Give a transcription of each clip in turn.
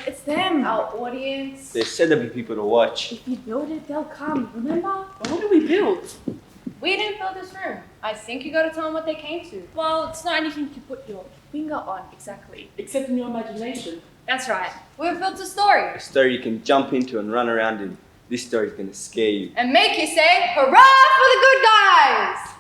It's them, our audience. They said there'd be people to watch. If you build it, they'll come, remember? What did we build? We didn't build this room. I think you gotta tell them what they came to. Well, it's not anything to put your finger on, exactly. Except in your imagination. That's right. We've built a story. A story you can jump into and run around in. This story's gonna scare you. And make you say, hurrah for the good guys!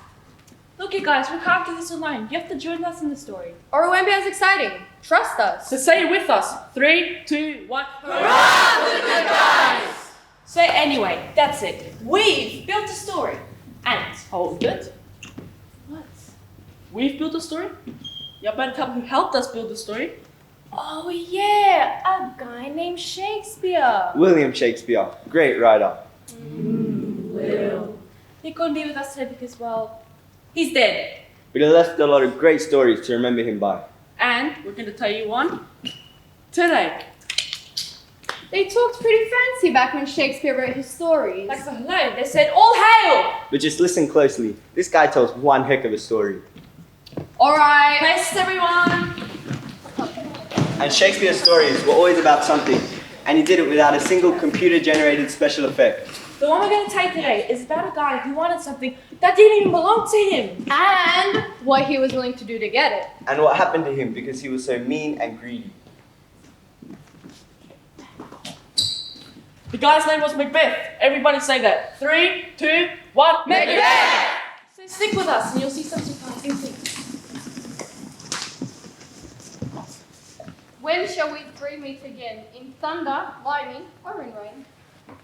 Look, you guys, we can't do this alone. You have to join us in the story. Or it won't be as exciting. Trust us. So say it with us. 3, 2, 1. Hurrah for the good guys! So anyway, that's it. We've built a story. And Hold it. what? We've built a story? You better tell me who helped us build the story. Oh yeah, a guy named Shakespeare. William Shakespeare, great writer. Will. He couldn't be with us today because, well, he's dead. But he left a lot of great stories to remember him by. And we're going to tell you one today. They talked pretty fancy back when Shakespeare wrote his stories. Like for hello, they said, all hail! But just listen closely. This guy tells one heck of a story. Alright. Places, everyone! And Shakespeare's stories were always about something. And he did it without a single computer-generated special effect. The one we're going to take today is about a guy who wanted something that didn't even belong to him. And what he was willing to do to get it. And what happened to him because he was so mean and greedy. The guy's name was Macbeth. Everybody say that. 3, 2, 1. Macbeth! So stick with us and you'll see some surprising things. When shall we three meet again? In thunder, lightning, or in rain?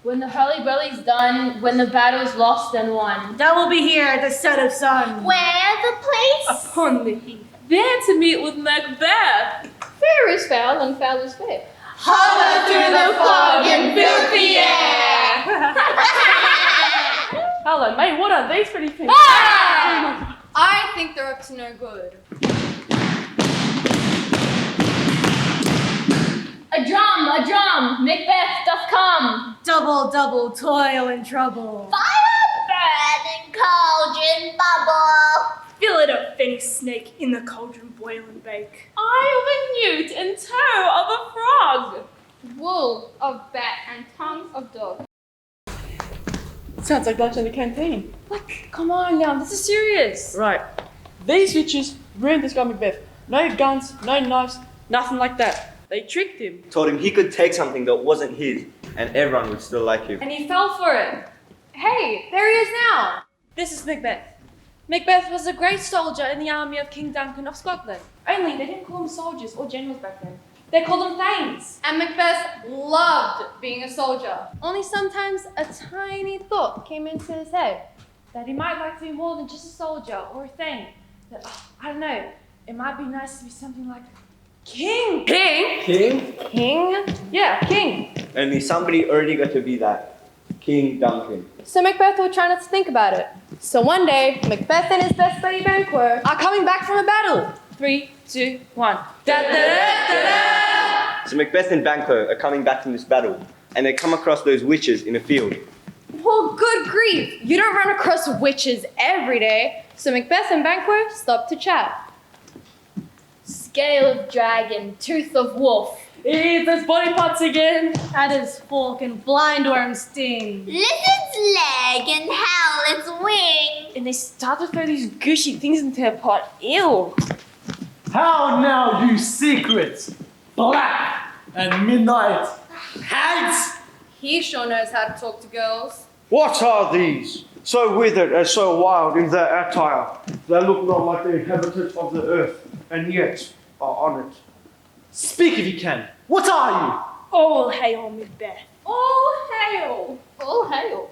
When the hurly-burly's done, when the battle's lost and won. That will be here at the set of sun. Where the place? Upon the heath. There to meet with Macbeth. Fair is foul and foul is fair. Hover through the fog and filthy air. Hello, mate. What are these pretty things? I think they're up to no good. A drum, Macbeth doth come. Double, double toil and trouble. Fire burn and cauldron bubble. Fillet of Phoenix snake in the cauldron boil and bake. Eye of a newt and toe of a frog. Wool of bat and tongue of dog. Sounds like lunch in the canteen. What? Come on now, this is serious. Right. These witches ruined this guy Macbeth. No guns, no knives, nothing like that. They tricked him. Told him he could take something that wasn't his, and everyone would still like him. And he fell for it. Hey, there he is now. This is Macbeth. Macbeth was a great soldier in the army of King Duncan of Scotland. Only they didn't call him soldiers or generals back then. They called them thanes. And Macbeth loved being a soldier. Only sometimes a tiny thought came into his head. That he might like to be more than just a soldier or a thane. That, I don't know, it might be nice to be something like king. King? King? King? Yeah, king. Only somebody already got to be that. King Duncan. So Macbeth would try not to think about it. So one day, Macbeth and his best buddy Banquo are coming back from a battle. 3, 2, 1. Da, da, da, da, da. So Macbeth and Banquo are coming back from this battle, and they come across those witches in a field. Well, good grief. You don't run across witches every day. So Macbeth and Banquo stop to chat. Scale of dragon, tooth of wolf. Eat those body parts again. Adder's fork and blindworm sting. Lizard's leg and hell its wing. And they start to throw these gushy things into their pot. Ew. How now, you secrets, black and midnight hags? He sure knows how to talk to girls. What are these, so withered and so wild in their attire? They look not like the inhabitants of the earth, and yet are on it. Speak if you can. What are you? All hail Macbeth. All hail. All hail.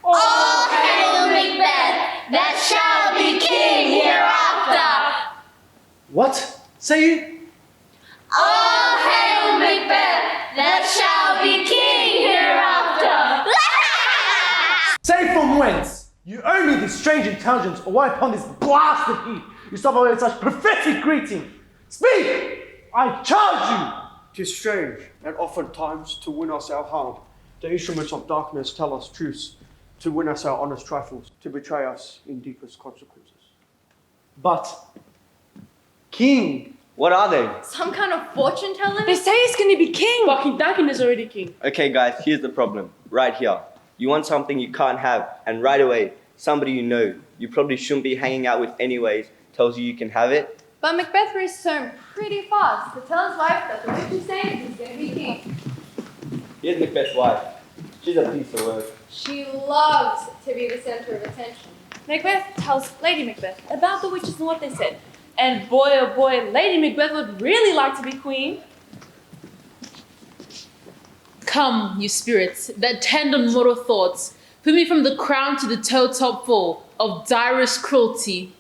All hail Macbeth, that shall be king hereafter. What? Say you? All hail Macbeth, that shall be king hereafter. Say from whence? You owe me this strange intelligence, or why upon this blasted heath you stop away with such pathetic greeting? Speak! I charge you! 'Tis strange, and oftentimes to win us our harm, the instruments of darkness tell us truths, to win us our honest trifles, to betray us in deepest consequences. But, King, What are they? Some kind of fortune telling? They say he's gonna be king. But King Duncan is already king. Okay, guys, here's the problem. Right here. You want something you can't have, and right away, somebody you know, you probably shouldn't be hanging out with anyways, tells you can have it. But Macbeth raced home pretty fast to tell his wife that the witches say he's going to be king. Here's Macbeth's wife. She's a piece of work. She loves to be the center of attention. Macbeth tells Lady Macbeth about the witches and what they said. And boy, oh boy, Lady Macbeth would really like to be queen. Come, you spirits, that tend on mortal thoughts, put me from the crown to the toe-top full of direst cruelty.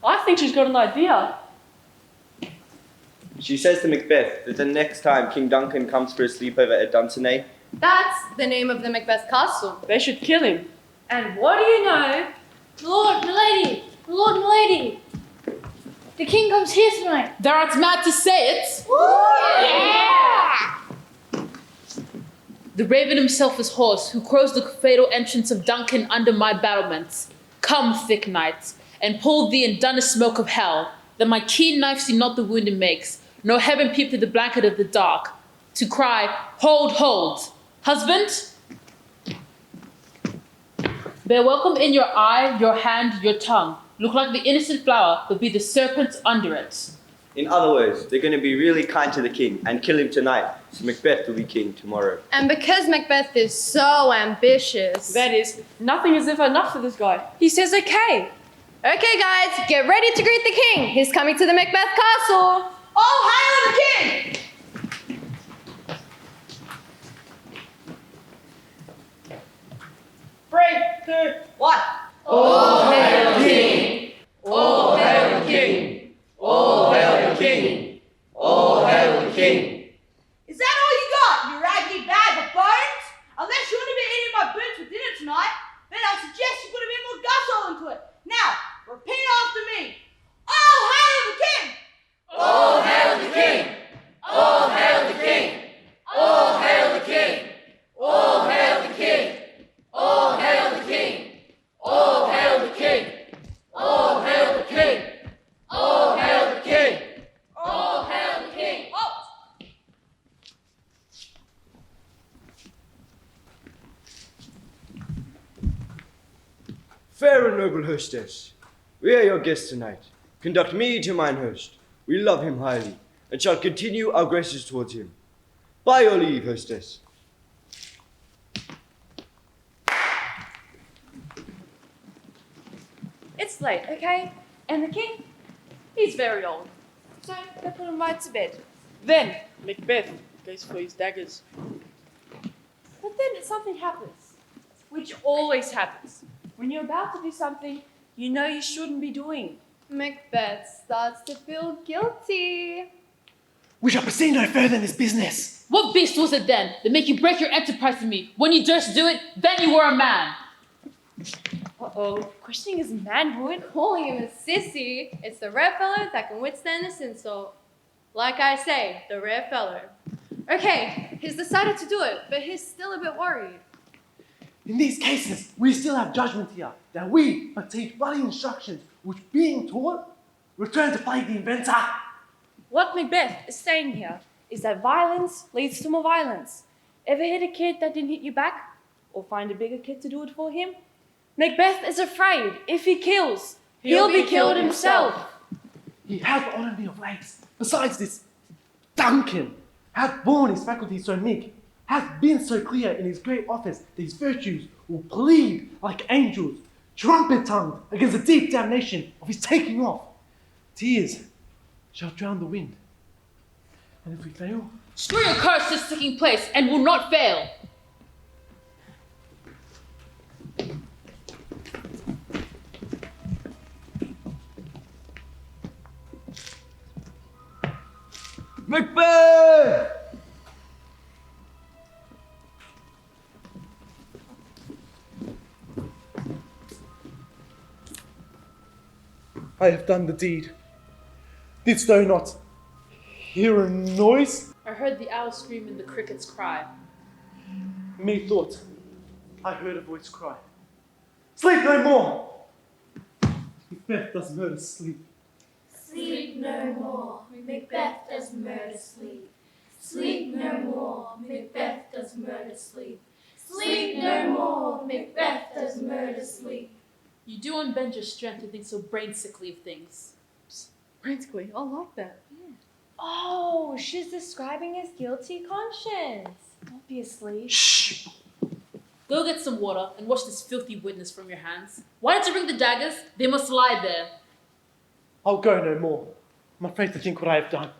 I think she's got an idea. She says to Macbeth that the next time King Duncan comes for a sleepover at Dandenong, That's the name of the Macbeth castle. They should kill him. And what do you know? Lord, milady, the king comes here tonight. Thou art mad to say it. Yeah! The raven himself is hoarse, who crows the fatal entrance of Duncan under my battlements. Come, thick knight, and pull thee and dun a smoke of hell, that my keen knife see not the wound it makes, nor heaven peep through the blanket of the dark, to cry, hold, hold, husband? Bear welcome in your eye, your hand, your tongue. Look like the innocent flower, but be the serpent under it. in other words, they're going to be really kind to the king and kill him tonight, so Macbeth will be king tomorrow. And because Macbeth is so ambitious. That is, nothing is ever enough for this guy. He says okay. Okay, guys, get ready to greet the king. He's coming to the Macbeth castle. All hail the king! Break the What? All hail the king! All hail the king! All hail the king! All hail the king! Is that all you got, you raggedy bag of bones? Unless you want to be eating my boots for dinner tonight, then I suggest you put a bit more gusto into it. Now, repeat after me. All hail the king! All hail the king! All hail the king! All hail the king! All hail the king! All hail the king! All hail the king! All hail the king! All hail the king! All hail the king! Oh, Fair and noble hostess, we are your guests tonight. Conduct me to mine host. We love him highly, and shall continue our graces towards him. By your leave, hostess. It's late, okay? And the king, he's very old. So they put him right to bed. Then Macbeth goes for his daggers. But then something happens, which always happens. When you're about to do something you know you shouldn't be doing. Macbeth starts to feel guilty. We shall proceed no further in this business. What beast was it then that made you break your enterprise to me? When you durst do it, then you were a man. Uh-oh, questioning his manhood. Calling him a sissy, it's the rare fellow that can withstand this insult. Like I say, the rare fellow. Okay, he's decided to do it, but he's still a bit worried. In these cases, we still have judgment here, that we but take bloody instructions, which being taught, return to plague the inventor. What Macbeth is saying here is that violence leads to more violence. Ever hit a kid that didn't hit you back? Or find a bigger kid to do it for him? Macbeth is afraid if he kills, he'll be killed himself. He has honoured me of late. Besides this, Duncan hath borne his faculties so meek, hath been so clear in his great office that his virtues will plead like angels, trumpet-tongued against the deep damnation of his taking off. Tears shall drown the wind. And if we fail, Swear your curse is taking place and will not fail. Macbeth! I have done the deed. Didst thou not hear a noise? I heard the owl scream and the crickets cry. Methought I heard a voice cry, "Sleep no more!" Macbeth does murder sleep. Sleep no more, Macbeth does murder sleep. Sleep no more, Macbeth does murder sleep. Sleep no more, Macbeth does murder sleep. You do unbend your strength to think so brain-sickly of things. Practically, I like that. Oh, she's describing his guilty conscience. Obviously. Shh! Go get some water and wash this filthy witness from your hands. Why did you bring the daggers? They must lie there. I'll go no more. I'm afraid to think what I have done.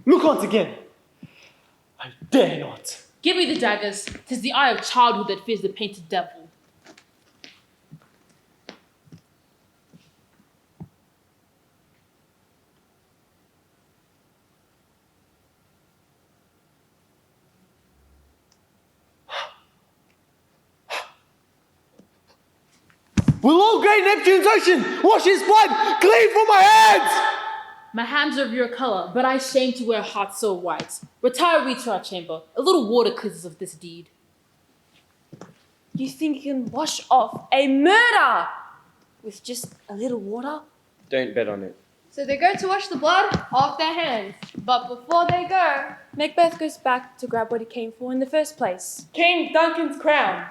Look once again. I dare not. Give me the daggers. 'Tis the eye of childhood that fears the painted devil. Will all great Neptune's ocean wash his blood clean from my hands? My hands are of your color, but I shame to wear hearts so white. Retire we to our chamber. A little water cleanses of this deed. You think you can wash off a murder with just a little water? Don't bet on it. So they go to wash the blood off their hands. But before they go, Macbeth goes back to grab what he came for in the first place. King Duncan's crown.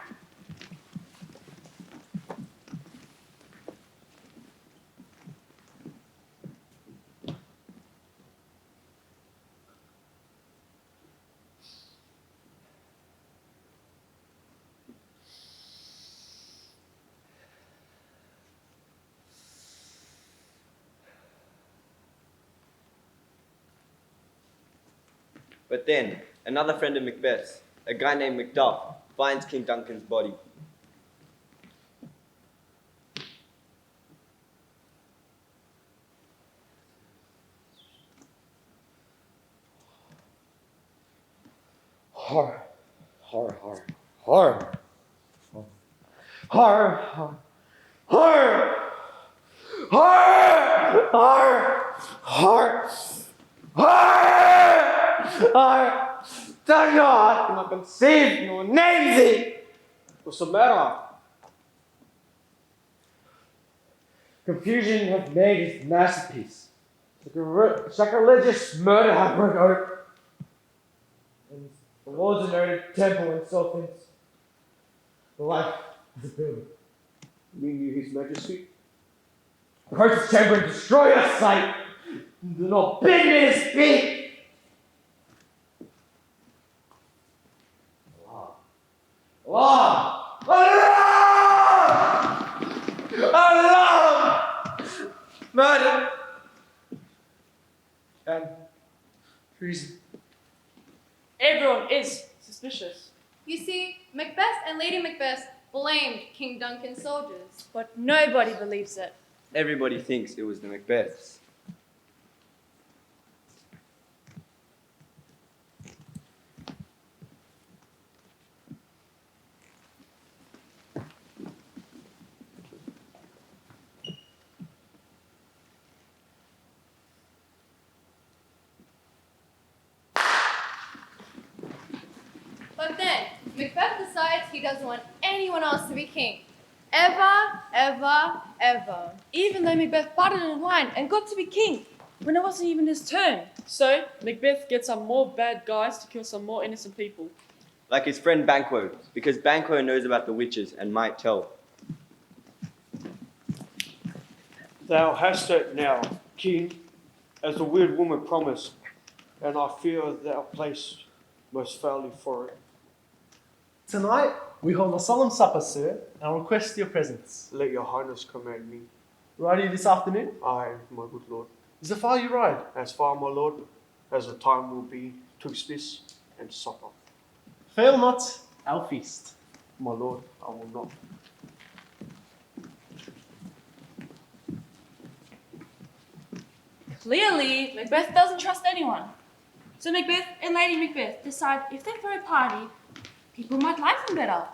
But then, another friend of Macbeth's, a guy named Macduff, finds King Duncan's body. Har, har, har, har. Har, har, har. Har, har, har. Har. Thank God, cannot conceive nor name thee. What's the matter? Confusion hath made his masterpiece. Sacrilegious murder hath broke out. And the Lord's anointed temple and so things. The life of the building. We knew his majesty. Approach his chamber and destroy your sight. Do not bid me to speak. Allah! Allah! Allah! Murder! And treason. Everyone is suspicious. you see, Macbeth and Lady Macbeth blamed King Duncan's soldiers. But nobody believes it. Everybody thinks it was the Macbeths. But then, Macbeth decides he doesn't want anyone else to be king. Ever, ever, ever. Even though Macbeth parted in line and got to be king when it wasn't even his turn. So, Macbeth gets some more bad guys to kill some more innocent people. Like his friend Banquo, because Banquo knows about the witches and might tell. Thou hast it now, King, as the weird woman promised, and I fear thou placed most foully for it. Tonight, we hold a solemn supper, sir, and I request your presence. Let your highness command me. Ride you this afternoon? Aye, my good lord. Is it far you ride? As far, my lord, as the time will be twixt this and supper. Fail not our feast. My lord, I will not. Clearly, Macbeth doesn't trust anyone. So Macbeth and Lady Macbeth decide if they throw a party, people might like them better.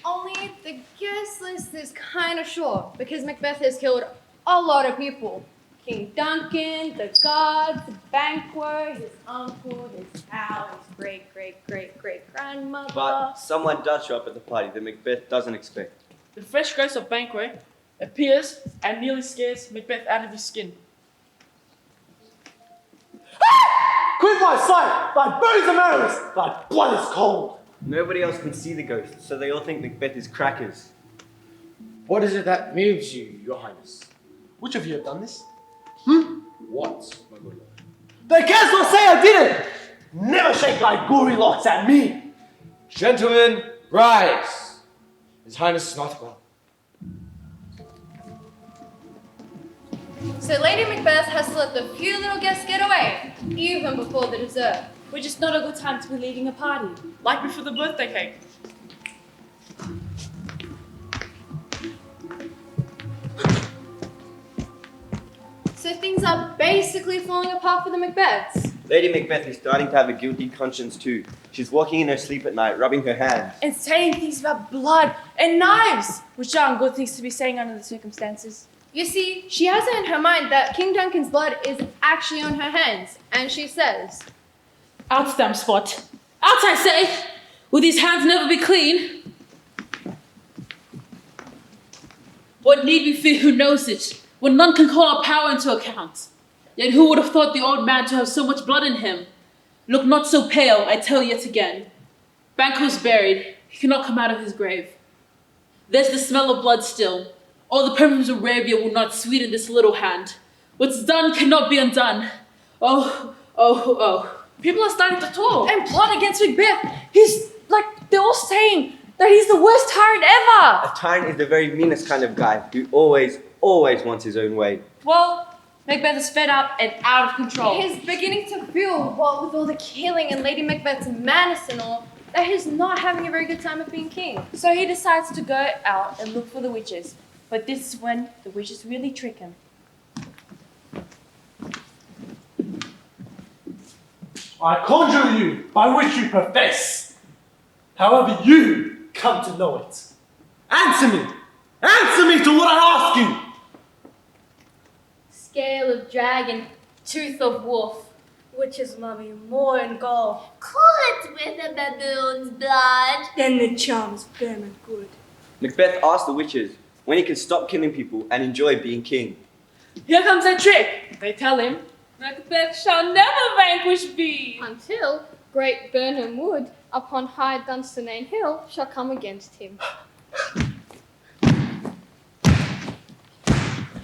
Only the guest list is kind of short because Macbeth has killed a lot of people. King Duncan, the guards, Banquo, his uncle, his cow, his great-great-great-great-grandmother. But someone does show up at the party that Macbeth doesn't expect. The fresh ghost of Banquo appears and nearly scares Macbeth out of his skin. Quit my sight! Thy bones are marrows! Thy blood is cold! Nobody else can see the ghost, so they all think Macbeth is crackers. What is it that moves you, Your Highness? Which of you have done this? What, my good lord? They can't not say I did it! Never shake thy gory locks at me! Gentlemen, rise! His Highness is not well. So Lady Macbeth has to let the few little guests get away, even before the dessert. Which is not a good time to be leading a party. Like before the birthday cake. So things are basically falling apart for the Macbeths. Lady Macbeth is starting to have a guilty conscience too. She's walking in her sleep at night, rubbing her hands. And saying things about blood and knives, which aren't good things to be saying under the circumstances. You see, she has it in her mind that King Duncan's blood is actually on her hands, and she says, Out, damn spot. Out, I say! Will these hands never be clean? What need we fear who knows it, when none can call our power into account? Yet who would have thought the old man to have so much blood in him? Look not so pale, I tell yet again. Banquo's buried, he cannot come out of his grave. There's the smell of blood still. All the perfumes of Arabia will not sweeten this little hand. What's done cannot be undone. Oh, oh, oh. People are starting to talk. and plot against Macbeth. He's like, they're all saying that he's the worst tyrant ever. A tyrant is the very meanest kind of guy who always wants his own way. Well, Macbeth is fed up and out of control. He's beginning to feel, what with all the killing and Lady Macbeth's madness and all, that he's not having a very good time of being king. So he decides to go out and look for the witches. But this is when the witches really trick him. I conjure you by which you profess. However you come to know it. Answer me! Answer me to what I ask you! Scale of dragon, tooth of wolf. Witch's mummy, more in gold. Cool it with a baboon's blood. Then the charms burn good. Macbeth asks the witches when he can stop killing people and enjoy being king. Here comes a trick. They tell him, Macbeth shall never vanquish thee. Until great Burnham Wood upon high Dunstanane Hill shall come against him.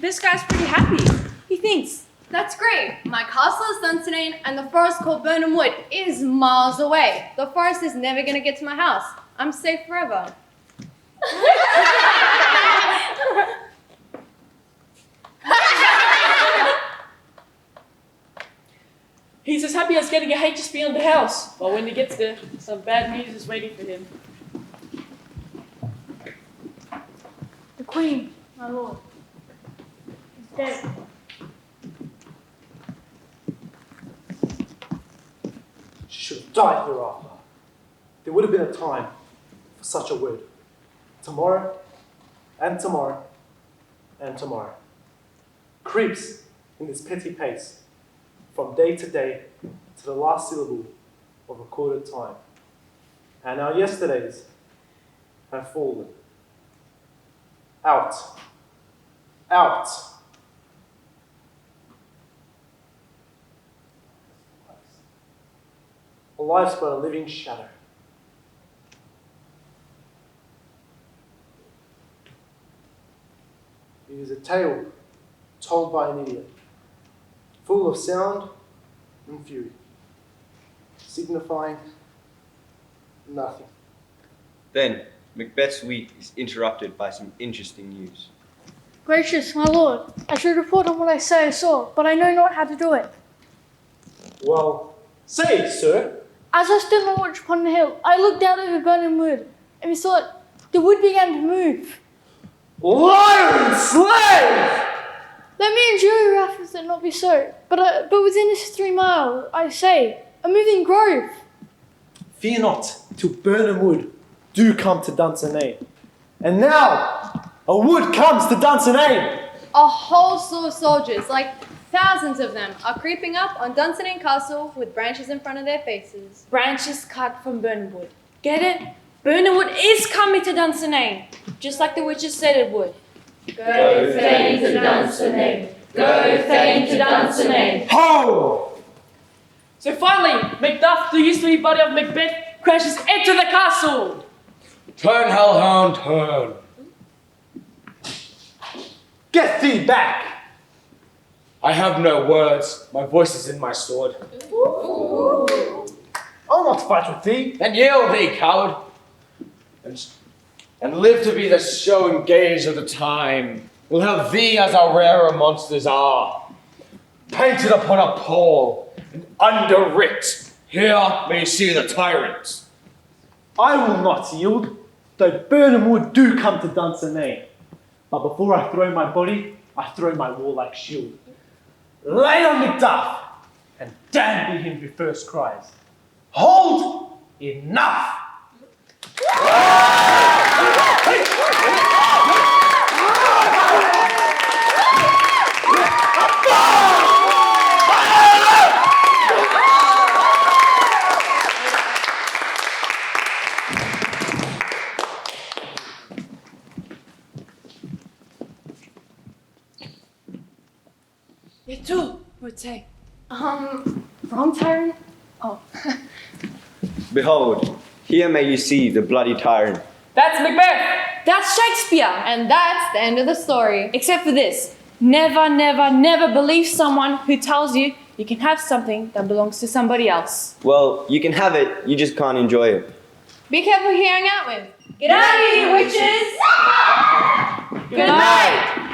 This guy's pretty happy. He thinks, That's great. My castle is Dunstanane and the forest called Burnham Wood is miles away. The forest is never going to get to my house. I'm safe forever. He's as happy as getting a HSP on the house. But when he gets there, some bad news is waiting for him. The queen, my lord, is dead. She should have died hereafter. There would have been a time for such a word. Tomorrow, and tomorrow, and tomorrow. Creeps in this petty pace, from day to day to the last syllable of recorded time. And our yesterdays have fallen. Out. Out. A life's but a living shadow. It is a tale told by an idiot, full of sound and fury, signifying nothing. Then, Macbeth's week is interrupted by some interesting news. Gracious, my lord, I should report on what I say I saw, but I know not how to do it. Well, say, sir. As I stood on watch upon the hill, I looked out over Burnham Wood, and methought the wood began to move. Liar and slave! Let me endure wrath if it not be so. But within this 3 mile, I say, a moving grove. Fear not, till Burnham Wood do come to Dunsinane. And now, a wood comes to Dunsinane. A whole slew of soldiers, like Thousands of them are creeping up on Dandenong Castle with branches in front of their faces. Branches cut from burning wood. Get it? Burning wood is coming to Dandenong, just like the witches said it would. Go Thane to Dandenong. Go Thane to Dandenong. Ho! So finally, Macduff, the used to be buddy of Macbeth, crashes into the castle. Turn, hellhound, turn. Get thee back! I have no words. My voice is in my sword. I'll not fight with thee. Then yield thee, coward. And live to be the show and gauge of the time. We'll have thee as our rarer monsters are. Painted upon a pole and underwrit. Here may you see the tyrant. I will not yield, though Burnham wood do come to Dunsinane. But before I throw my body, I throw my warlike shield. Lay on Macduff, and damn be him who first cries, "Hold! Enough!" You too would say, wrong tyrant? Oh. Behold, here may you see the bloody tyrant. That's Macbeth. That's Shakespeare. And that's the end of the story. Except for this. Never, never, never believe someone who tells you you can have something that belongs to somebody else. Well, you can have it, you just can't enjoy it. Be careful who you hang out with. Get out of here, witches! Good night!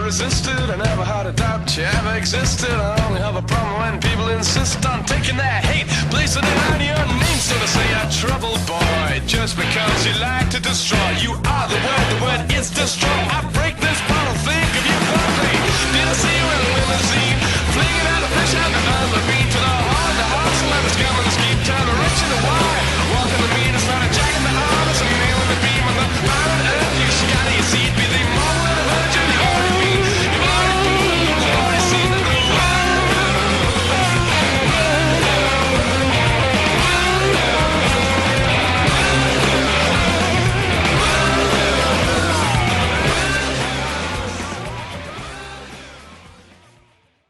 Resisted, I never had a doubt you ever existed. I only have a problem when people insist on taking their hate, placing it on your name. So to say a troubled boy, just because you like to destroy. You are the word is destroy. I break this bottle, think of you fondly. Did I see you in